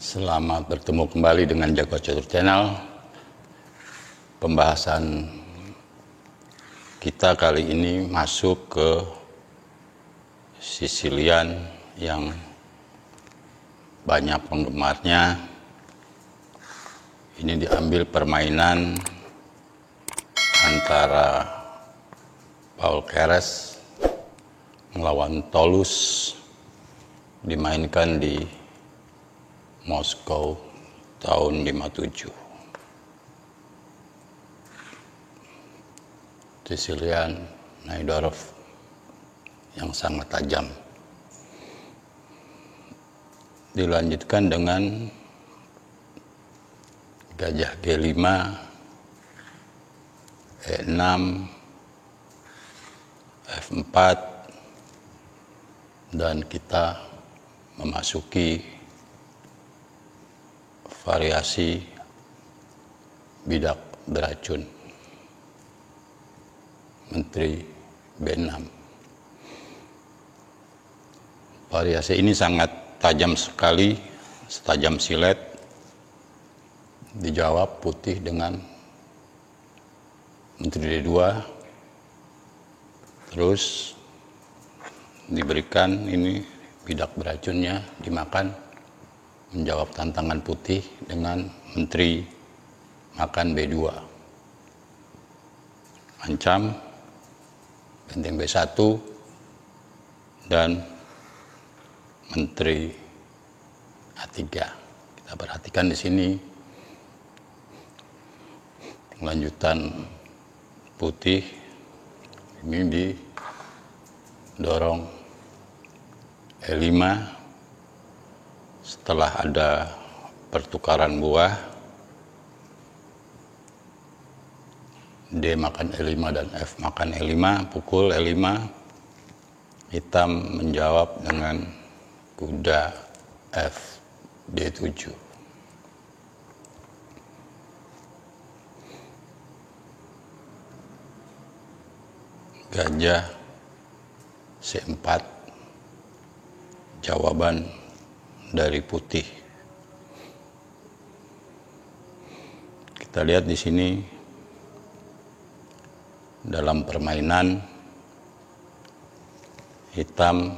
Selamat bertemu kembali dengan Jago Catur Channel. Pembahasan kita kali ini masuk ke Sicilian yang banyak penggemarnya. Ini diambil permainan antara Paul Keres melawan Toulouse, dimainkan di Moskow tahun 57. Sicilian Najdorf yang sangat tajam. Dilanjutkan dengan gajah G5, E6, F4, dan kita memasuki variasi bidak beracun, menteri B6. Variasi ini sangat tajam sekali, setajam silet. Dijawab putih dengan menteri D2, terus diberikan ini bidak beracunnya, dimakan. Menjawab tantangan putih dengan menteri makan B2. Ancam benteng B1 dan menteri A3. Kita perhatikan di sini lanjutan putih ini didorong E5. Setelah ada pertukaran buah, D makan E5 dan F makan E5, pukul E5, hitam menjawab dengan kuda F D7. Gajah C4, jawaban dari putih. Kita lihat di sini dalam permainan hitam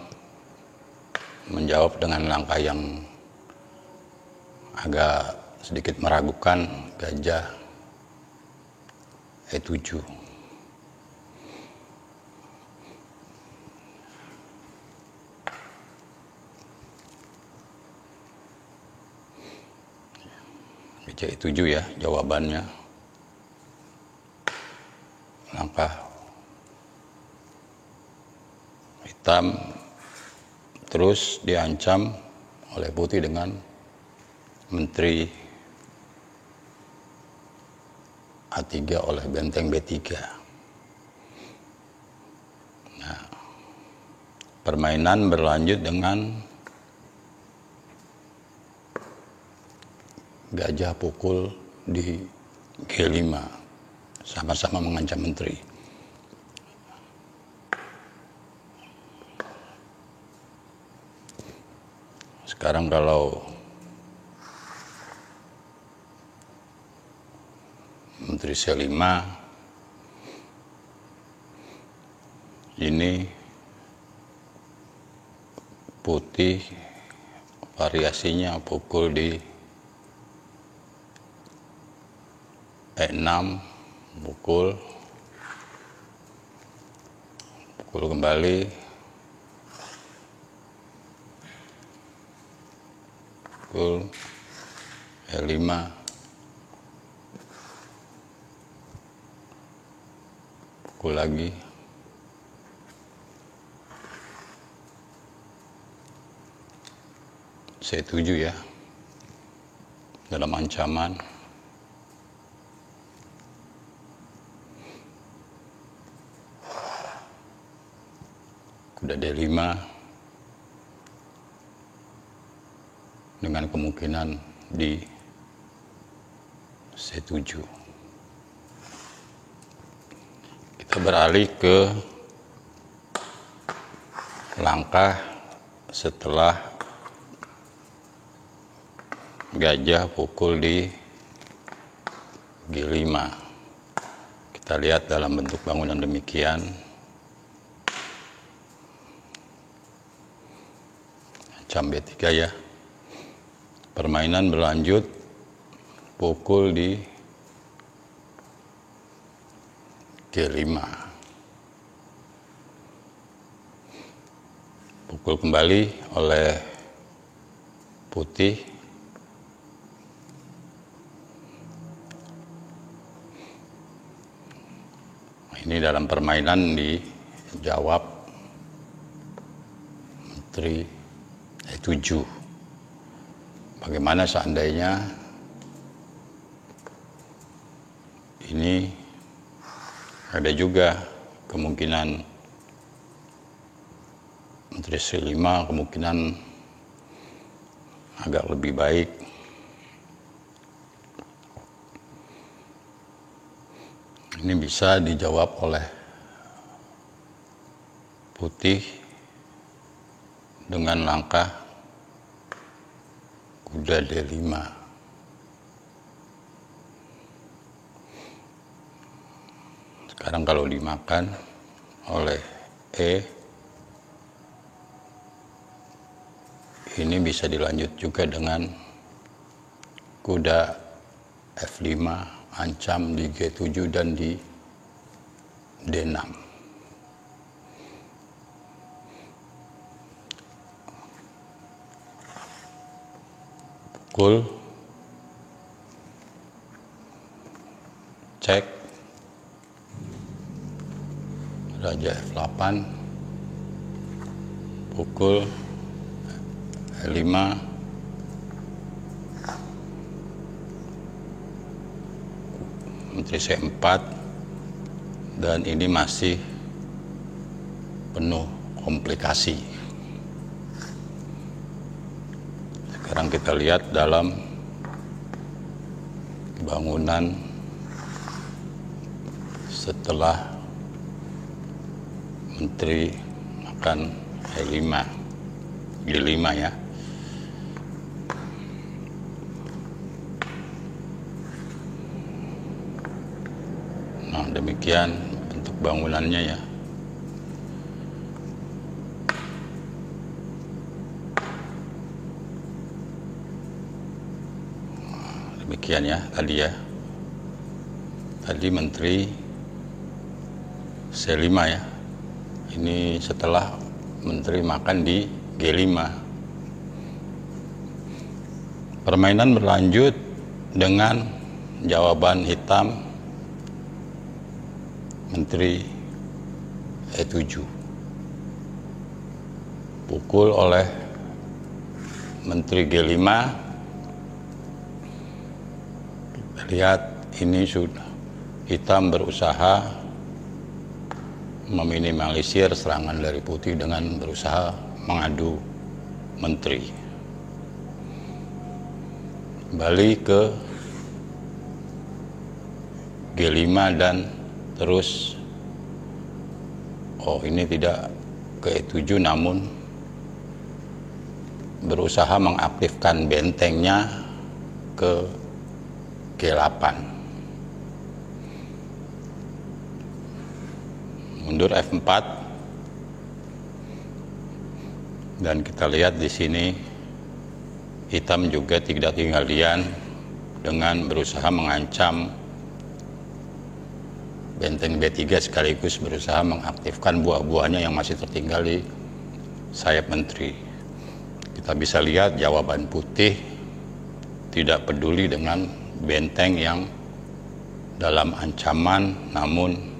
menjawab dengan langkah yang agak sedikit meragukan, gajah E7. C7 ya jawabannya. Langkah hitam terus diancam oleh putih dengan menteri A3 oleh benteng B3. Nah, permainan berlanjut dengan gajah pukul di G5, sama-sama mengancam menteri. Sekarang kalau menteri C5, ini putih variasinya pukul di E6, pukul kembali, pukul E5, pukul lagi, C7 ya, dalam ancaman. Kuda D5 dengan kemungkinan di C7. Kita beralih ke langkah setelah gajah pukul di G5. Kita lihat dalam bentuk bangunan demikian. Ancam B3 ya. Permainan berlanjut pukul di G5. Pukul kembali oleh putih. Ini dalam permainan dijawab menteri 7. Bagaimana seandainya ini ada juga kemungkinan menteri 5 kemungkinan agak lebih baik. Ini bisa dijawab oleh putih dengan langkah kuda D5. Sekarang kalau dimakan oleh E, ini bisa dilanjut juga dengan kuda F5, ancam di G7 dan di D6. Pukul, cek, raja F8, pukul E5, menteri C4, dan ini masih penuh komplikasi. Sekarang kita lihat dalam bangunan setelah menteri makan E5, G5 ya. Nah, demikian bentuk bangunannya ya. Demikian ya tadi ya. Tadi menteri C5 ya. Ini setelah menteri makan di G5. Permainan berlanjut dengan jawaban hitam menteri E7. Pukul oleh menteri G5. Kita lihat ini sudah hitam berusaha meminimalisir serangan dari putih dengan berusaha mengadu menteri. Kembali ke G5 dan terus, ini tidak ke E7 namun berusaha mengaktifkan bentengnya ke G8. Mundur F4 dan kita lihat di sini hitam juga tidak tinggalin dengan berusaha mengancam benteng B3 sekaligus berusaha mengaktifkan buah-buahnya yang masih tertinggal di sayap menteri. Kita bisa lihat jawaban putih tidak peduli dengan benteng yang dalam ancaman namun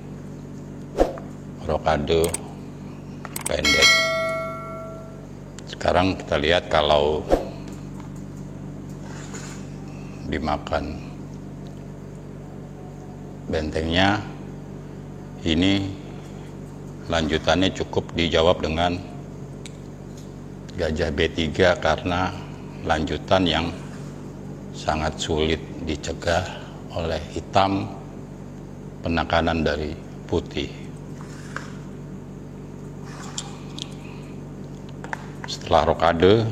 rokade pendek. Sekarang kita lihat kalau dimakan bentengnya, ini lanjutannya cukup dijawab dengan gajah B3 karena lanjutan yang sangat sulit dicegah oleh hitam penekanan dari putih. Setelah rokade,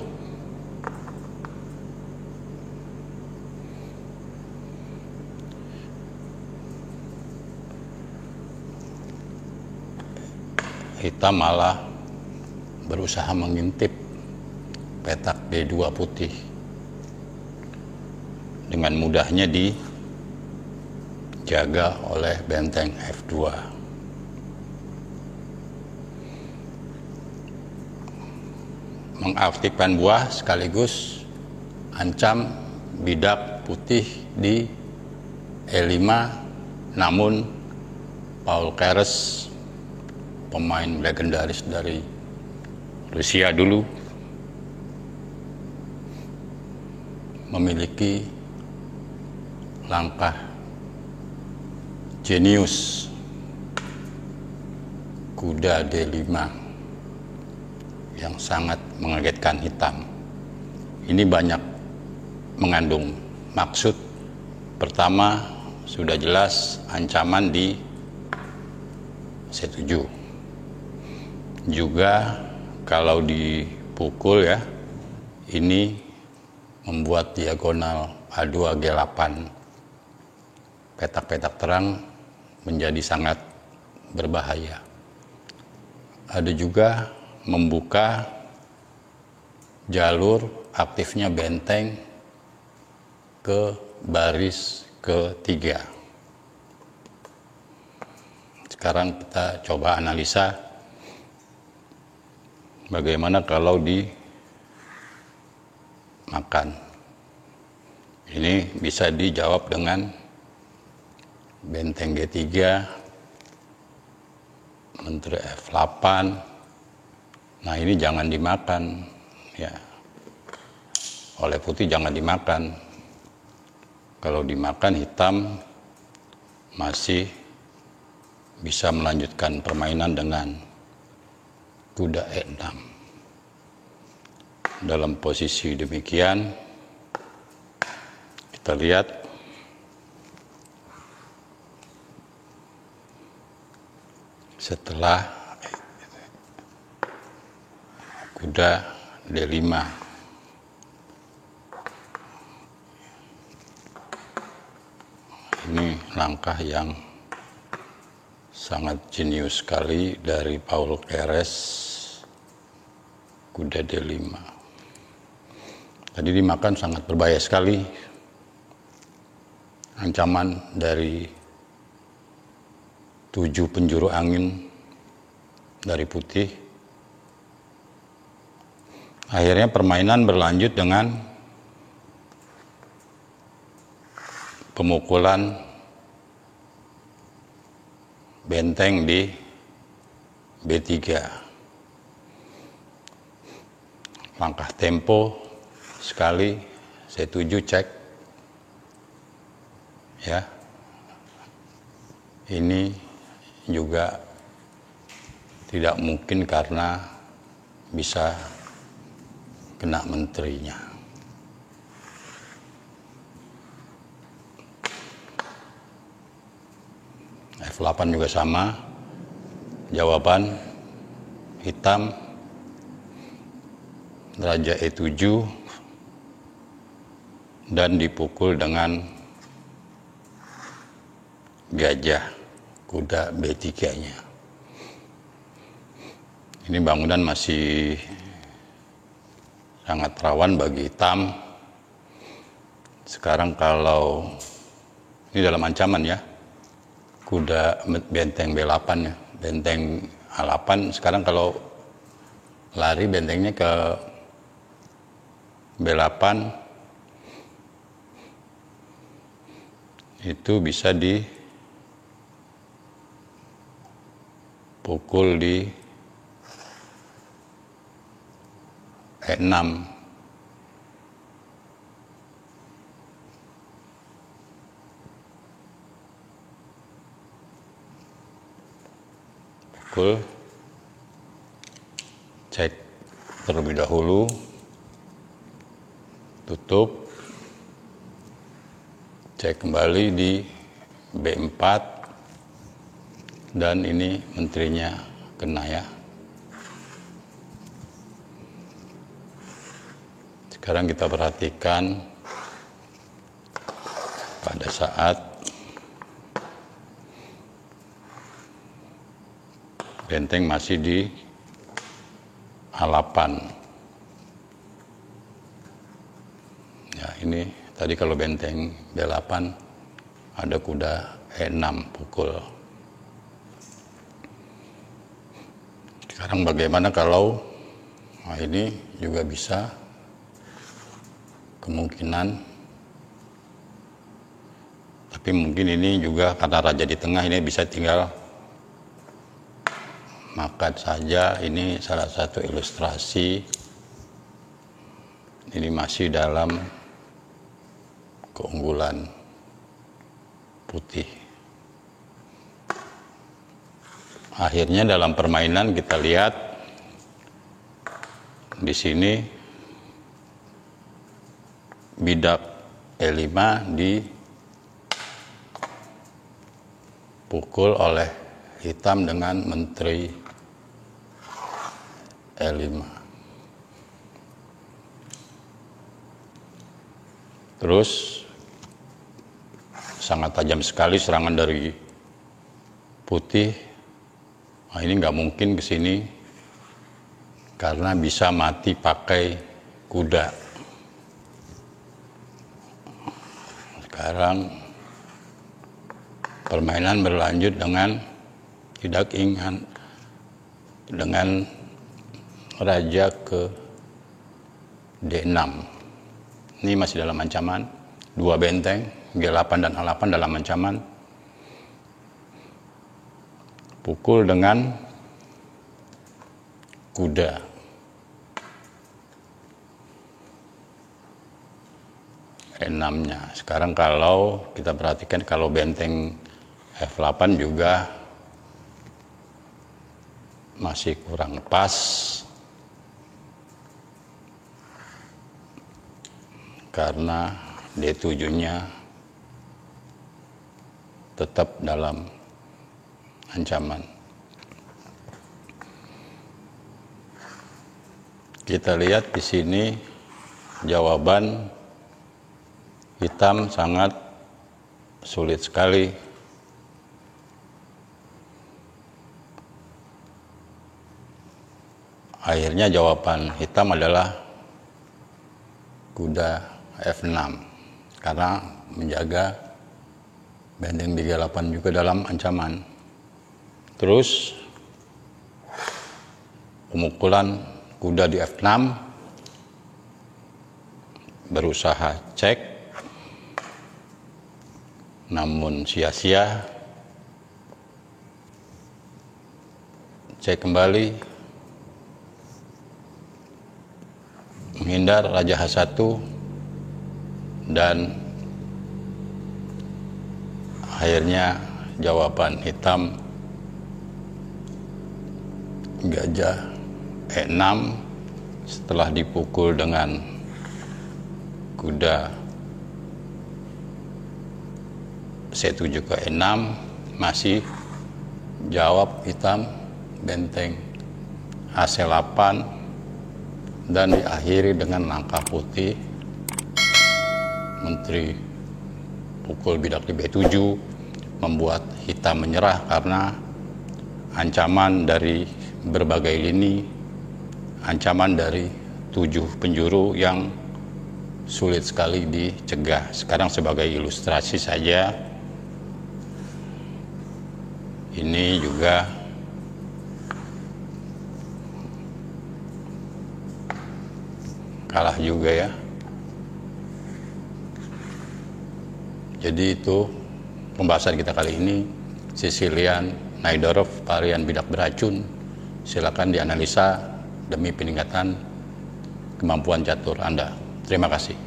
hitam malah berusaha mengintip petak D2 putih. Dengan mudahnya dijaga oleh benteng F2. Mengaktifkan buah sekaligus ancam bidak putih di E5, namun Paul Keres, pemain legendaris dari Rusia dulu, memiliki langkah jenius kuda D5 yang sangat mengagetkan hitam. Ini banyak mengandung maksud. Pertama, sudah jelas ancaman di C7. Juga kalau dipukul ya, ini membuat diagonal A2 G8 petak-petak terang menjadi sangat berbahaya. Ada juga membuka jalur aktifnya benteng ke baris ketiga. Sekarang kita coba analisa bagaimana kalau dimakan. Ini bisa dijawab dengan benteng G3, menteri F8. Nah, ini jangan dimakan ya. Oleh putih jangan dimakan. Kalau dimakan hitam masih bisa melanjutkan permainan dengan kuda E6. Dalam posisi demikian, kita lihat setelah kuda D5, ini langkah yang sangat jenius sekali dari Paul Keres, kuda D5. Tadi dimakan sangat berbahaya sekali. Ancaman dari 7 penjuru angin dari putih. Akhirnya permainan berlanjut dengan pemukulan benteng di B3. Langkah tempo sekali, C7 cek. Ya. Ini juga tidak mungkin karena bisa kena menterinya. F8 juga sama, jawaban hitam, raja E7 dan dipukul dengan gajah, kuda B3-nya. Ini bangunan masih sangat rawan bagi hitam. Sekarang kalau ini dalam ancaman ya, kuda benteng B8 ya, benteng A8. Sekarang kalau lari bentengnya ke B8, itu bisa dipukul di E6. Pukul, cek terlebih dahulu, tutup, cek kembali di B4, dan ini menterinya kena ya. Sekarang kita perhatikan pada saat benteng masih di A8. Ya, ini tadi kalau benteng B8 ada kuda E6 pukul. Sekarang bagaimana kalau ini juga bisa kemungkinan, tapi mungkin ini juga karena raja di tengah, ini bisa tinggal makan saja. Ini salah satu ilustrasi. Ini masih dalam keunggulan putih. Akhirnya dalam permainan kita lihat di sini bidak E5 dipukul oleh hitam dengan menteri E5. Terus sangat tajam sekali serangan dari putih. Nah, ini nggak mungkin ke sini karena bisa mati pakai kuda. Sekarang permainan berlanjut dengan tidak ingin dengan raja ke D6. Ini masih dalam ancaman. Dua benteng G8 dan A8 dalam ancaman. Pukul dengan kuda. E6-nya. Sekarang kalau kita perhatikan, kalau benteng F8 juga masih kurang pas. Karena D7-nya tetap dalam ancaman. Kita lihat di sini jawaban hitam sangat sulit sekali. Akhirnya jawaban hitam adalah kuda F6 karena menjaga benteng D8 juga dalam ancaman. Terus pemukulan kuda di F6, berusaha cek, namun sia-sia. Cek kembali, menghindar raja H1, dan akhirnya jawaban hitam gajah E6 setelah dipukul dengan kuda C7 ke E6, masih jawab hitam benteng AC8, dan diakhiri dengan langkah putih menteri pukul bidak di B7, membuat hitam menyerah karena ancaman dari berbagai lini, ancaman dari 7 penjuru yang sulit sekali dicegah. Sekarang sebagai ilustrasi saja, ini juga kalah juga ya. Jadi itu pembahasan kita kali ini. Sicilian Najdorf, varian bidak beracun. Silakan dianalisa demi peningkatan kemampuan catur Anda. Terima kasih.